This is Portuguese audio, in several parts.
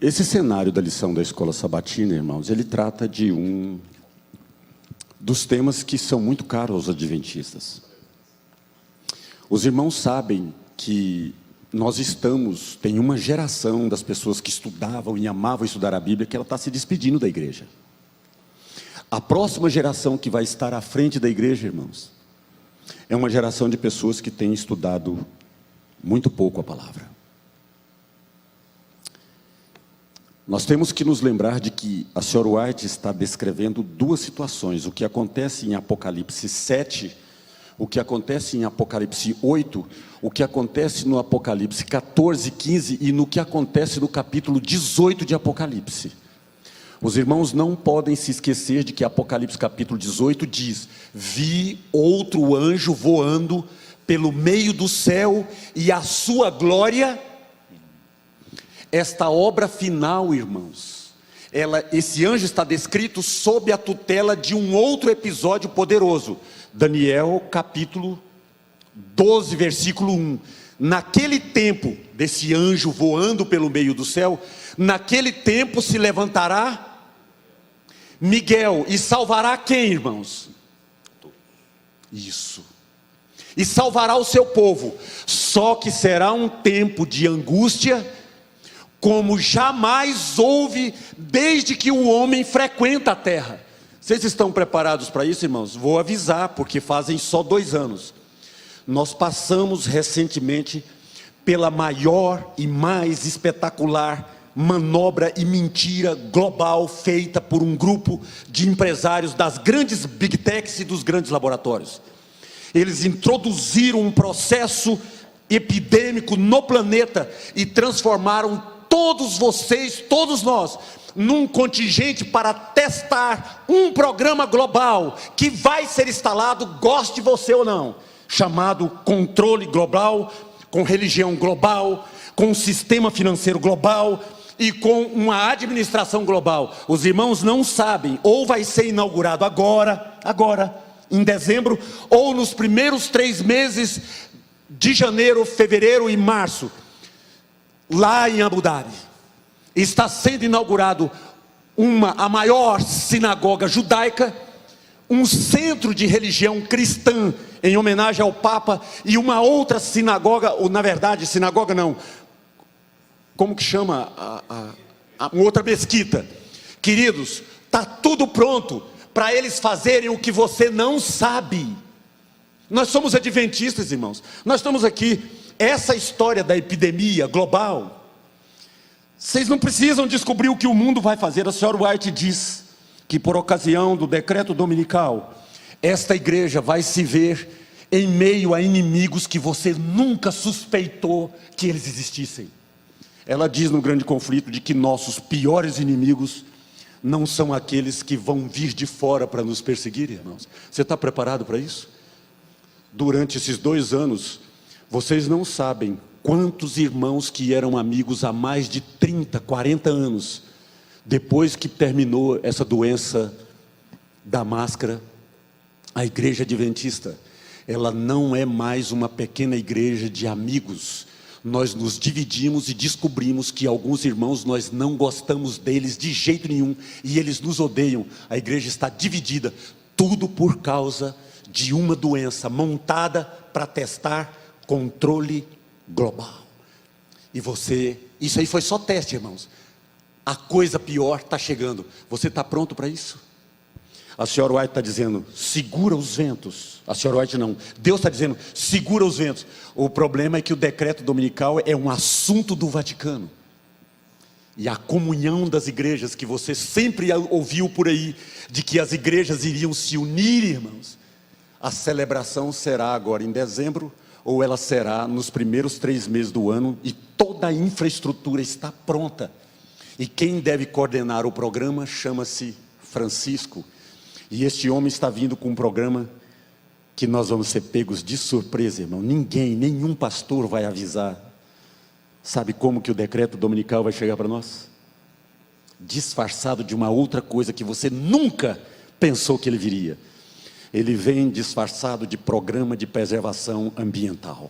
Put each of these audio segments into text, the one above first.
Esse cenário da lição da Escola Sabatina, irmãos, ele trata de um dos temas que são muito caros aos adventistas. Os irmãos sabem que tem uma geração das pessoas que estudavam e amavam estudar a Bíblia, que ela está se despedindo da igreja. A próxima geração que vai estar à frente da igreja, irmãos, é uma geração de pessoas que têm estudado muito pouco a palavra. Nós temos que nos lembrar de que a senhora White está descrevendo duas situações: o que acontece em Apocalipse 7, o que acontece em Apocalipse 8, o que acontece no Apocalipse 14, 15 e no que acontece no capítulo 18 de Apocalipse. Os irmãos não podem se esquecer de que Apocalipse capítulo 18 diz: vi outro anjo voando pelo meio do céu e a sua glória. Esta obra final, irmãos, esse anjo está descrito sob a tutela de um outro episódio poderoso. Daniel capítulo 12, versículo 1. Naquele tempo, desse anjo voando pelo meio do céu, naquele tempo se levantará Miguel e salvará quem, irmãos? Isso. E salvará o seu povo. Só que será um tempo de angústia, como jamais houve desde que o homem frequenta a terra. Vocês estão preparados para isso, irmãos? Vou avisar, porque fazem só 2 anos. Nós passamos recentemente pela maior e mais espetacular manobra e mentira global feita por um grupo de empresários das grandes big techs e dos grandes laboratórios. Eles introduziram um processo epidêmico no planeta e transformaram todos vocês, todos nós, num contingente para testar um programa global que vai ser instalado, goste você ou não, chamado controle global, com religião global, com um sistema financeiro global e com uma administração global. Os irmãos não sabem, ou vai ser inaugurado agora, em dezembro, ou nos primeiros 3 meses de janeiro, fevereiro e março, lá em Abu Dhabi, está sendo inaugurado a maior sinagoga judaica, um centro de religião cristã, em homenagem ao Papa, e uma outra sinagoga, ou na verdade, sinagoga não, como que chama? Uma outra mesquita. Queridos, está tudo pronto para eles fazerem o que você não sabe. Nós somos adventistas, irmãos. Nós estamos aqui. Essa história da epidemia global, vocês não precisam descobrir o que o mundo vai fazer. A senhora White diz que por ocasião do decreto dominical, esta igreja vai se ver em meio a inimigos que você nunca suspeitou que eles existissem. Ela diz no grande conflito de que nossos piores inimigos não são aqueles que vão vir de fora para nos perseguir, irmãos. Você está preparado para isso? Durante esses 2 anos, vocês não sabem quantos irmãos que eram amigos há mais de 30, 40 anos, depois que terminou essa doença da máscara, a igreja adventista, ela não é mais uma pequena igreja de amigos. Nós nos dividimos e descobrimos que alguns irmãos, nós não gostamos deles de jeito nenhum, e eles nos odeiam. A igreja está dividida, tudo por causa de uma doença montada para testar controle global. E isso aí foi só teste, irmãos. A coisa pior está chegando. Você está pronto para isso? A senhora White está dizendo, segura os ventos. A senhora White não, Deus está dizendo, segura os ventos. O problema é que o decreto dominical é um assunto do Vaticano. E a comunhão das igrejas, que você sempre ouviu por aí, de que as igrejas iriam se unir, irmãos. A celebração será agora em dezembro, ou ela será nos primeiros 3 meses do ano, e toda a infraestrutura está pronta. E quem deve coordenar o programa chama-se Francisco. E este homem está vindo com um programa que nós vamos ser pegos de surpresa, irmão. Nenhum pastor vai avisar. Sabe como que o decreto dominical vai chegar para nós? Disfarçado de uma outra coisa que você nunca pensou que ele viria. Ele vem disfarçado de programa de preservação ambiental.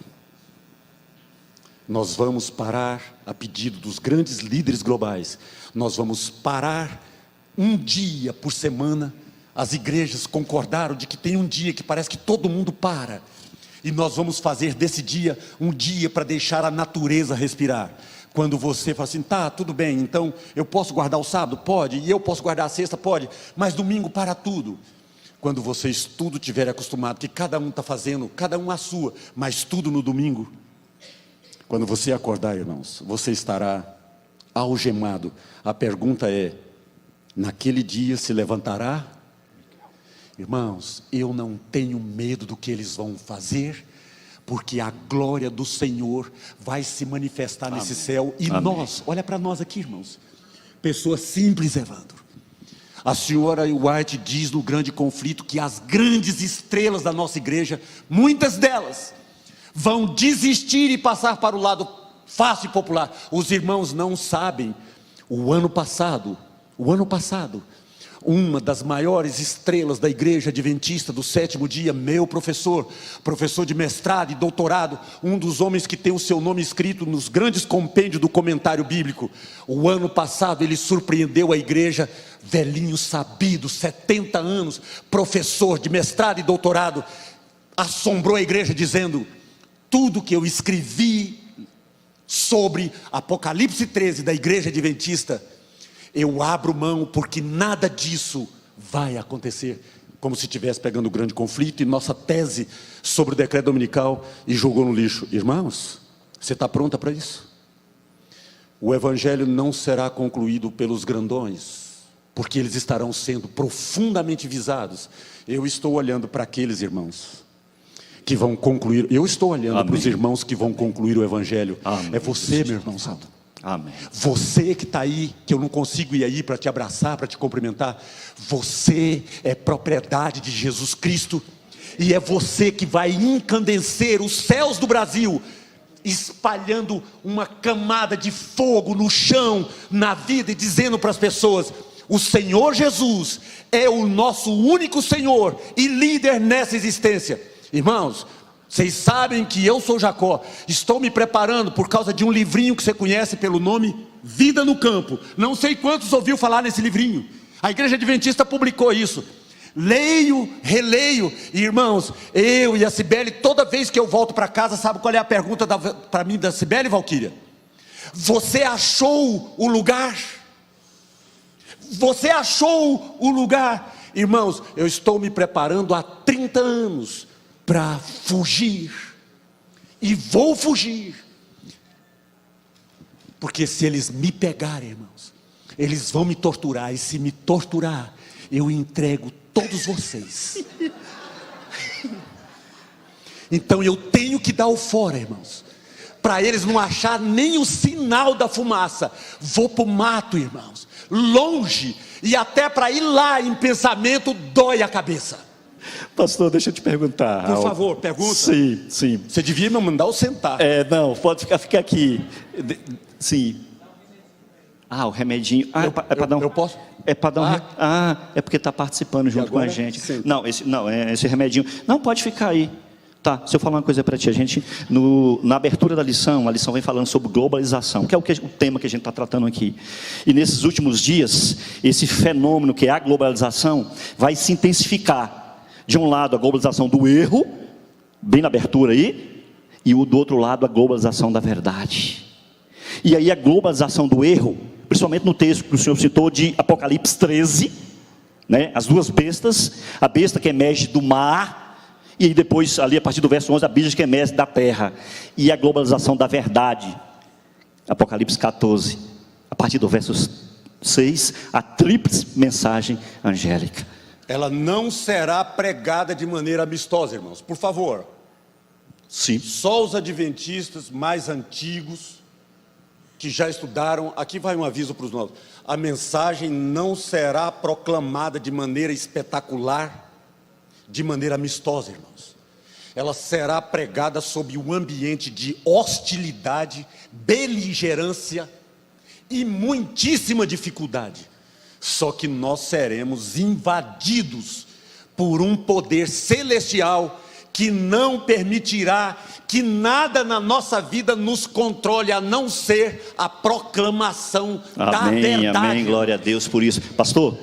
Nós vamos parar, a pedido dos grandes líderes globais, nós vamos parar um dia por semana. As igrejas concordaram de que tem um dia que parece que todo mundo para, e nós vamos fazer desse dia um dia para deixar a natureza respirar. Quando você fala assim, tá, tudo bem, então eu posso guardar o sábado? Pode, e eu posso guardar a sexta? Pode, mas domingo para tudo. Quando vocês tudo tiverem acostumado, que cada um está fazendo, cada um a sua, mas tudo no domingo, quando você acordar, irmãos, você estará algemado. A pergunta é, naquele dia se levantará? Irmãos, eu não tenho medo do que eles vão fazer, porque a glória do Senhor vai se manifestar nesse céu. E nós, olha para nós aqui, irmãos, pessoas simples, Evandro. A senhora White diz no Grande Conflito que as grandes estrelas da nossa igreja, muitas delas, vão desistir e passar para o lado fácil e popular. Os irmãos não sabem, o ano passado, uma das maiores estrelas da igreja adventista do sétimo dia, meu professor de mestrado e doutorado, um dos homens que tem o seu nome escrito nos grandes compêndios do comentário bíblico, o ano passado ele surpreendeu a igreja, velhinho sabido, 70 anos, professor de mestrado e doutorado, assombrou a igreja dizendo, tudo que eu escrevi sobre Apocalipse 13 da igreja adventista, eu abro mão, porque nada disso vai acontecer. Como se estivesse pegando o Grande Conflito e nossa tese sobre o decreto dominical e jogou no lixo. Irmãos, você está pronta para isso? O evangelho não será concluído pelos grandões, porque eles estarão sendo profundamente visados. Eu estou olhando para aqueles irmãos que vão concluir. Eu estou olhando para os irmãos que vão concluir o evangelho. É você, meu irmão santo. Amém. Você que está aí, que eu não consigo ir aí para te abraçar, para te cumprimentar, você é propriedade de Jesus Cristo, e é você que vai encandecer os céus do Brasil, espalhando uma camada de fogo no chão, na vida, e dizendo para as pessoas, o Senhor Jesus é o nosso único Senhor e líder nessa existência. Irmãos, vocês sabem que eu sou Jacó, estou me preparando por causa de um livrinho que você conhece pelo nome Vida no Campo. Não sei quantos ouviu falar nesse livrinho. A igreja adventista publicou isso. Leio, releio, e irmãos, eu e a Cibele, toda vez que eu volto para casa, sabe qual é a pergunta para mim da Cibele, Valquíria? Você achou o lugar? Você achou o lugar? Irmãos, eu estou me preparando há 30 anos para fugir, e vou fugir, porque se eles me pegarem, irmãos, eles vão me torturar, e se me torturar, eu entrego todos vocês. Então eu tenho que dar o fora, irmãos, para eles não achar nem o sinal da fumaça. Vou para o mato, irmãos, longe, e até para ir lá em pensamento dói a cabeça. Pastor, deixa eu te perguntar. Por favor, pergunta. Sim, sim. Você devia me mandar eu sentar. Não, pode ficar aqui. Sim. O remedinho. É para dar um... Eu posso? É para dar um... é porque está participando junto com a gente. Sim. Não, esse remedinho. Não, pode ficar aí. Tá, deixa eu falar uma coisa para ti. A gente, na abertura da lição, a lição vem falando sobre globalização, que é o tema que a gente está tratando aqui. E nesses últimos dias, esse fenômeno que é a globalização, vai se intensificar. De um lado a globalização do erro, bem na abertura aí, e do outro lado a globalização da verdade. E aí a globalização do erro, principalmente no texto que o senhor citou de Apocalipse 13, né, as duas bestas, a besta que emerge do mar, e aí depois ali a partir do verso 11, a besta que emerge da terra, e a globalização da verdade, Apocalipse 14, a partir do verso 6, a tríplice mensagem angélica. Ela não será pregada de maneira amistosa, irmãos, por favor. Sim. Só os adventistas mais antigos, que já estudaram, aqui vai um aviso para os novos. A mensagem não será proclamada de maneira espetacular, de maneira amistosa, irmãos. Ela será pregada sob um ambiente de hostilidade, beligerância e muitíssima dificuldade. Só que nós seremos invadidos por um poder celestial que não permitirá que nada na nossa vida nos controle, a não ser a proclamação da verdade. Amém, glória a Deus por isso. Pastor,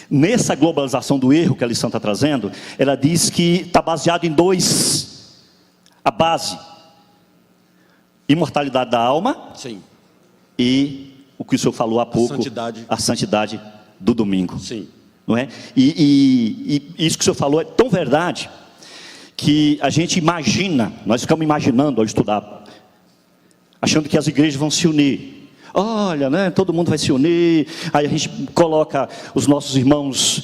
nessa globalização do erro que a lição está trazendo, ela diz que está baseado em dois. A base: imortalidade da alma. Sim. E o que o senhor falou há pouco, a santidade do domingo. Sim. Não é? E isso que o senhor falou é tão verdade, que a gente imagina, nós ficamos imaginando ao estudar, achando que as igrejas vão se unir. Olha, né, todo mundo vai se unir. Aí a gente coloca os nossos irmãos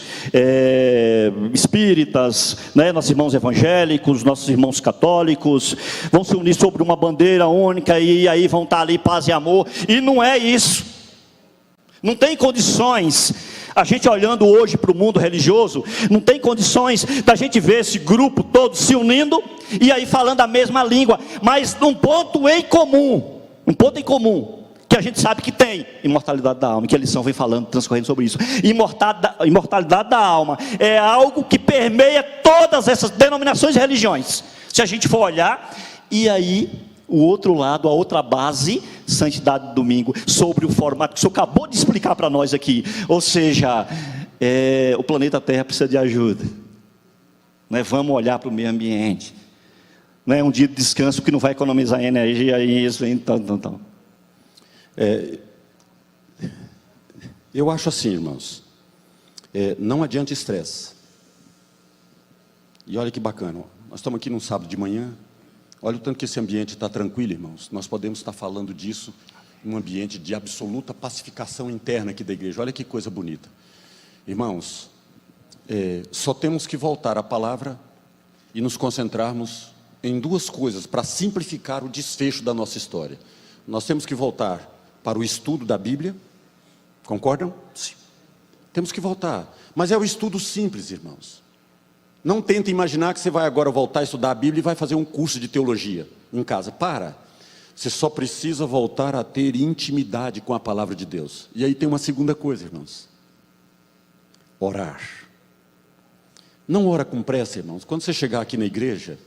espíritas, né, nossos irmãos evangélicos, nossos irmãos católicos, vão se unir sobre uma bandeira única, e aí vão estar ali paz e amor. E não é isso. Não tem condições. A gente olhando hoje para o mundo religioso, não tem condições da gente ver esse grupo todo se unindo e aí falando a mesma língua, mas num ponto em comum, que a gente sabe que tem: imortalidade da alma, que a lição vem falando, transcorrendo sobre isso. Imortalidade da alma é algo que permeia todas essas denominações e religiões, se a gente for olhar. E aí o outro lado, a outra base, santidade do domingo, sobre o formato que o senhor acabou de explicar para nós aqui. Ou seja, o planeta Terra precisa de ajuda, né? Vamos olhar para o meio ambiente, né? Um dia de descanso que não vai economizar energia, isso, então. Eu acho assim, irmãos, não adianta estresse. E olha que bacana, nós estamos aqui num sábado de manhã. Olha o tanto que esse ambiente está tranquilo, irmãos. Nós podemos estar falando disso em um ambiente de absoluta pacificação interna aqui da igreja. Olha que coisa bonita. Irmãos, só temos que voltar à palavra e nos concentrarmos em duas coisas para simplificar o desfecho da nossa história. Nós temos que voltar para o estudo da Bíblia. Concordam? Sim. Temos que voltar. Mas é o estudo simples, irmãos. Não tenta imaginar que você vai agora voltar a estudar a Bíblia e vai fazer um curso de teologia em casa. Você só precisa voltar a ter intimidade com a palavra de Deus. E aí tem uma segunda coisa, irmãos: orar. Não ora com pressa, irmãos. Quando você chegar aqui na igreja,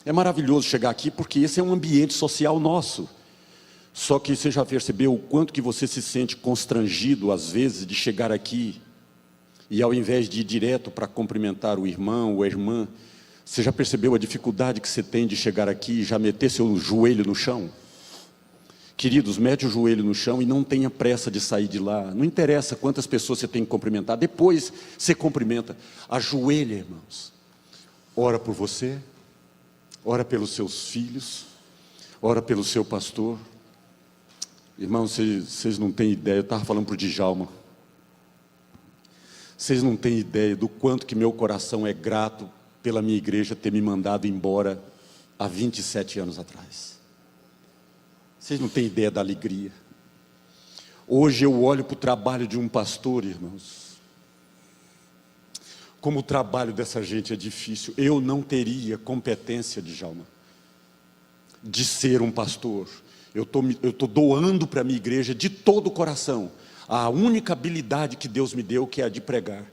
é maravilhoso chegar aqui, porque esse é um ambiente social nosso. Só que você já percebeu o quanto que você se sente constrangido às vezes de chegar aqui e, ao invés de ir direto para cumprimentar o irmão ou a irmã, você já percebeu a dificuldade que você tem de chegar aqui e já meter seu joelho no chão? Queridos, mete o joelho no chão e não tenha pressa de sair de lá. Não interessa quantas pessoas você tem que cumprimentar, depois você cumprimenta. Ajoelha, irmãos. Ora por você, ora pelos seus filhos, ora pelo seu pastor. Irmãos, vocês não têm ideia, eu estava falando para o Djalma. Vocês não têm ideia do quanto que meu coração é grato pela minha igreja ter me mandado embora há 27 anos atrás. Vocês não têm ideia da alegria. Hoje eu olho para o trabalho de um pastor, irmãos. Como o trabalho dessa gente é difícil. Eu não teria competência, Djalma, de ser um pastor. Eu estou doando para a minha igreja de todo o coração a única habilidade que Deus me deu, que é a de pregar.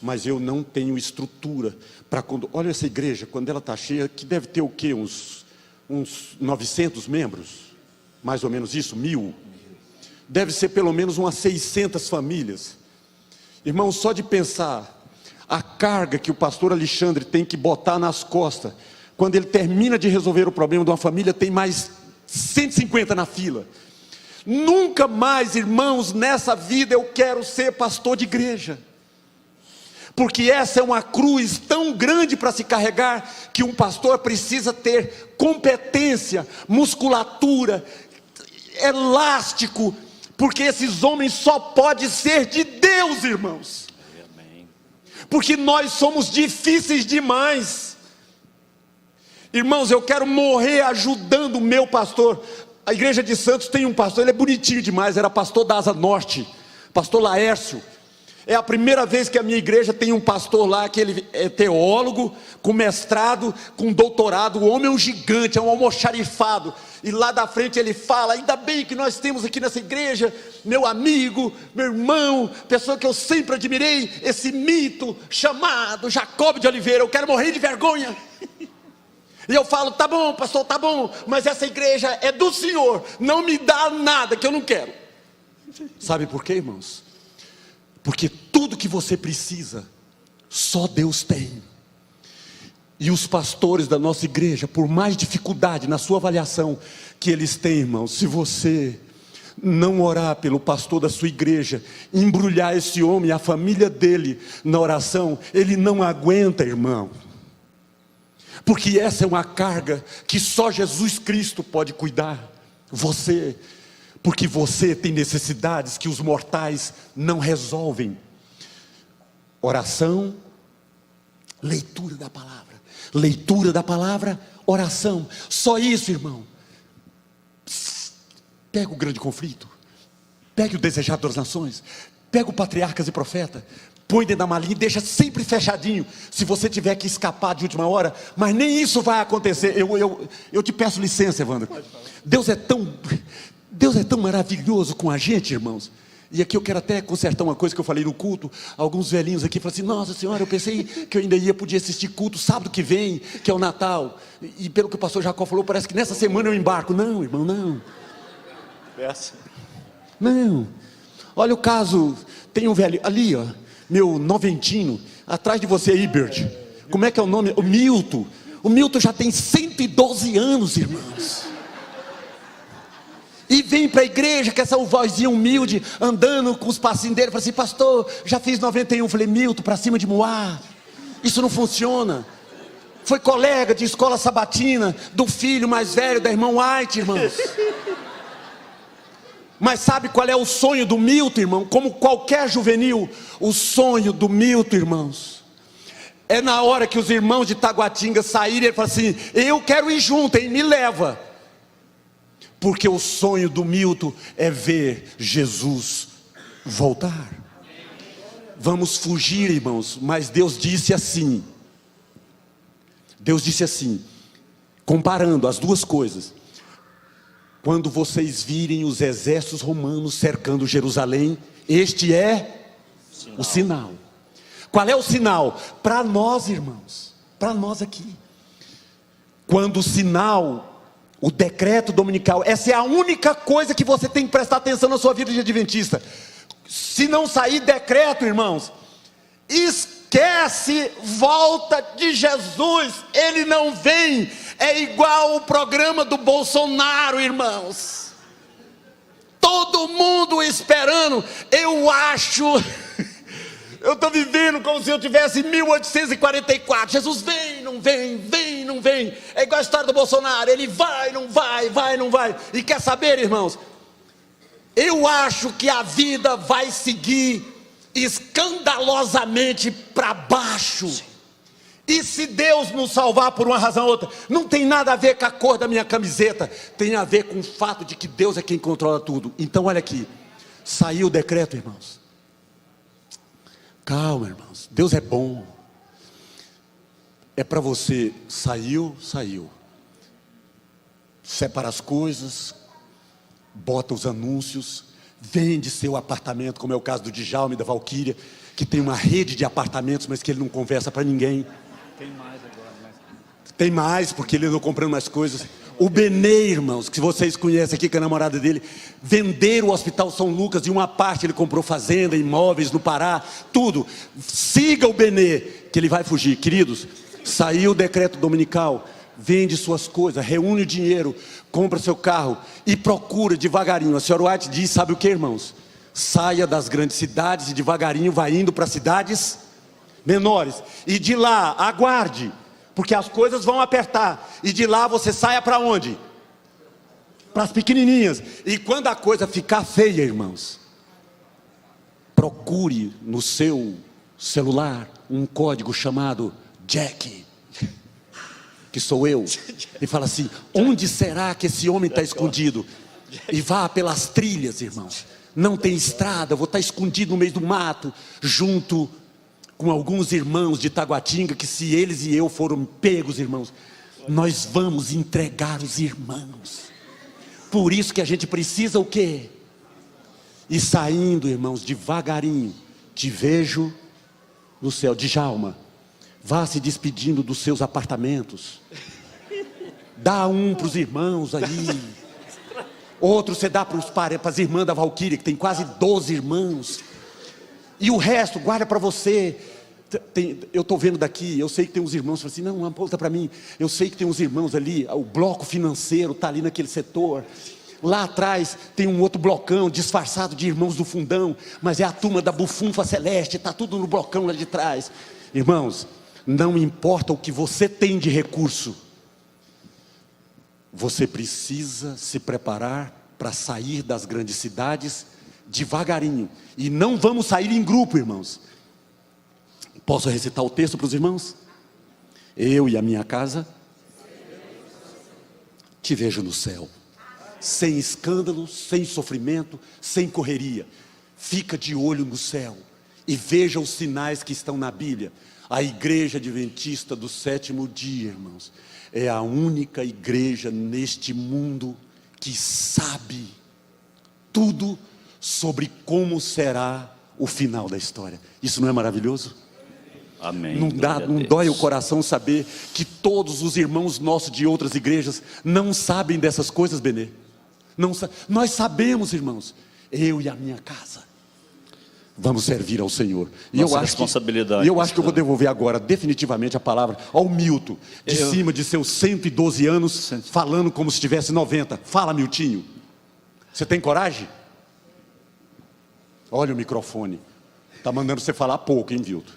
Mas eu não tenho estrutura para quando... Olha essa igreja, quando ela está cheia, que deve ter o quê? Uns 900 membros? Mais ou menos isso, 1000? Deve ser pelo menos umas 600 famílias. Irmão, só de pensar a carga que o pastor Alexandre tem que botar nas costas, quando ele termina de resolver o problema de uma família, tem mais 150 na fila. Nunca mais, irmãos, nessa vida eu quero ser pastor de igreja, porque essa é uma cruz tão grande para se carregar, que um pastor precisa ter competência, musculatura, elástico, porque esses homens só podem ser de Deus, irmãos. Porque nós somos difíceis demais. Irmãos, eu quero morrer ajudando o meu pastor. A igreja de Santos tem um pastor, ele é bonitinho demais, era pastor da Asa Norte, pastor Laércio. É a primeira vez que a minha igreja tem um pastor lá, que ele é teólogo, com mestrado, com doutorado. O homem é um gigante, é um almoxarifado. E lá da frente ele fala: ainda bem que nós temos aqui nessa igreja, meu amigo, meu irmão, pessoa que eu sempre admirei, esse mito chamado Jacob de Oliveira. Eu quero morrer de vergonha. E eu falo, tá bom, pastor, tá bom, mas essa igreja é do Senhor, não me dá nada que eu não quero. Sabe por quê, irmãos? Porque tudo que você precisa, só Deus tem. E os pastores da nossa igreja, por mais dificuldade na sua avaliação que eles têm, irmãos, se você não orar pelo pastor da sua igreja, embrulhar esse homem e a família dele na oração, ele não aguenta, irmão. Porque essa é uma carga que só Jesus Cristo pode cuidar. Porque você tem necessidades que os mortais não resolvem. Oração, leitura da palavra. Leitura da palavra, oração. Só isso, irmão. Pega o grande conflito. Pega o desejado das nações. Pega o patriarcas e profeta. Põe dentro da malinha e deixa sempre fechadinho. Se você tiver que escapar de última hora. Mas nem isso vai acontecer. Eu te peço licença, Evandro. Deus é tão maravilhoso com a gente, irmãos. E aqui eu quero até consertar uma coisa que eu falei no culto. Alguns velhinhos aqui falaram assim, nossa senhora, eu pensei que eu ainda podia assistir culto sábado que vem, que é o Natal. E pelo que o pastor Jacó falou, parece que nessa semana eu embarco. Não, irmão, não. Não. Olha o caso, tem um velho ali, ó, meu noventino, atrás de você aí, Bert. Como é que é o nome? O Milton. O Milton já tem 112 anos, irmãos. E vem para a igreja com essa vozinha humilde, andando com os passinhos dele. Fala assim, pastor, já fiz 91. Falei, Milton, para cima de Moá. Isso não funciona. Foi colega de escola sabatina, do filho mais velho da irmã White, irmãos. Mas sabe qual é o sonho do Milton, irmão? Como qualquer juvenil, o sonho do Milton, irmãos, é na hora que os irmãos de Taguatinga saírem, ele fala assim, eu quero ir junto, hein? Me leva. Porque o sonho do Milton é ver Jesus voltar. Vamos fugir, irmãos, mas Deus disse assim, comparando as duas coisas, quando vocês virem os exércitos romanos cercando Jerusalém, este é o sinal. Qual é o sinal? Para nós, irmãos, para nós aqui. Quando o sinal, o decreto dominical, essa é a única coisa que você tem que prestar atenção na sua vida de adventista. Se não sair decreto, irmãos, esquece, volta de Jesus, ele não vem. É igual o programa do Bolsonaro, irmãos. Todo mundo esperando. Eu acho, eu estou vivendo como se eu tivesse em 1844. Jesus vem, não vem, vem, não vem. É igual a história do Bolsonaro. Ele vai, não vai, vai, não vai. E quer saber, irmãos? Eu acho que a vida vai seguir escandalosamente para baixo. Sim. E se Deus nos salvar por uma razão ou outra, não tem nada a ver com a cor da minha camiseta, tem a ver com o fato de que Deus é quem controla tudo. Então olha aqui, saiu o decreto, irmãos. Calma, irmãos, Deus é bom. É para você, saiu. Separa as coisas, bota os anúncios, vende seu apartamento, como é o caso do Djalma e da Valquíria, que tem uma rede de apartamentos, mas que ele não conversa para ninguém. Tem mais agora, né? Tem mais, porque ele andou comprando mais coisas. O Benê, irmãos, que vocês conhecem aqui, que é a namorada dele, venderam o Hospital São Lucas, e uma parte ele comprou fazenda, imóveis no Pará, tudo. Siga o Benê, que ele vai fugir. Queridos, saiu o decreto dominical, vende suas coisas, reúne o dinheiro, compra seu carro e procura devagarinho. A senhora White diz, sabe o que, irmãos? Saia das grandes cidades e devagarinho vai indo para cidades menores. E de lá, aguarde, porque as coisas vão apertar. E de lá você saia para onde? Para as pequenininhas. E quando a coisa ficar feia, irmãos, procure no seu celular um código chamado Jack, que sou eu, e fala assim, onde será que esse homem está escondido? E vá pelas trilhas, irmãos. Não tem estrada, vou estar escondido no meio do mato, junto com alguns irmãos de Taguatinga, que se eles e eu foram pegos, irmãos, nós vamos entregar os irmãos. Por isso que a gente precisa o quê? E saindo, irmãos, devagarinho, te vejo no céu. Djalma, vá se despedindo dos seus apartamentos. Dá um para os irmãos aí. Outro você dá para as irmãs da Valquíria, que tem quase 12 irmãos. E o resto, guarda para você. Eu estou vendo daqui, eu sei que tem uns irmãos que falam assim, não, aponta para mim. Eu sei que tem uns irmãos ali, o bloco financeiro está ali naquele setor. Lá atrás tem um outro blocão disfarçado de irmãos do fundão, mas é a turma da bufunfa celeste, está tudo no blocão lá de trás. Irmãos, não importa o que você tem de recurso, você precisa se preparar para sair das grandes cidades devagarinho. E não vamos sair em grupo, irmãos. Posso recitar o texto para os irmãos? Eu e a minha casa te vejo no céu, sem escândalo, sem sofrimento, sem correria. Fica de olho no céu e veja os sinais que estão na Bíblia. A igreja adventista do sétimo dia, irmãos, é a única igreja neste mundo que sabe tudo sobre como será o final da história. Isso não é maravilhoso? Amém. Não dói o coração saber que todos os irmãos nossos de outras igrejas não sabem dessas coisas, Benê? Nós sabemos, irmãos. Eu e a minha casa vamos servir ao Senhor. E Nossa eu acho responsabilidade. E eu acho que eu vou devolver agora definitivamente a palavra ao Milton, de cima de seus 112 anos, falando como se tivesse 90. Fala, Miltinho. Você tem coragem? Olha o microfone. Está mandando você falar pouco, hein, Milton?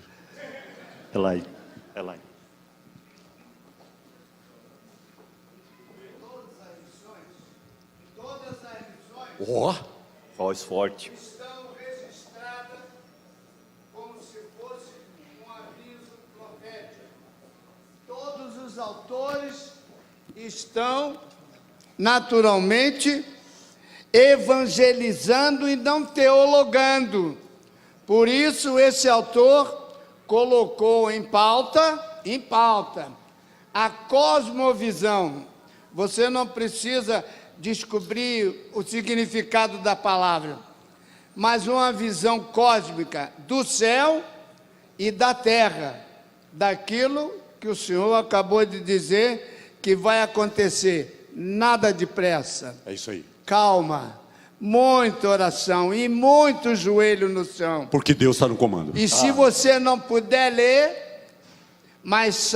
É lá aí. É lá aí. Ó. Voz forte. Estão registradas como se fosse um aviso profético. Todos os autores estão naturalmente evangelizando e não teologando. Por isso esse autor colocou em pauta a cosmovisão. Você não precisa descobrir o significado da palavra, mas uma visão cósmica do céu e da terra, daquilo que o Senhor acabou de dizer que vai acontecer. Nada depressa. É isso aí. Calma, muita oração e muito joelho no chão. Porque Deus está no comando. E se você não puder ler, mas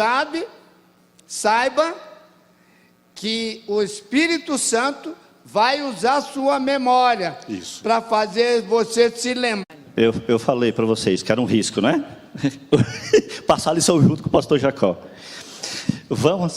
saiba que o Espírito Santo vai usar sua memória para fazer você se lembrar. Eu falei para vocês que era um risco, né? Passar a lição junto com o pastor Jacó. Vamos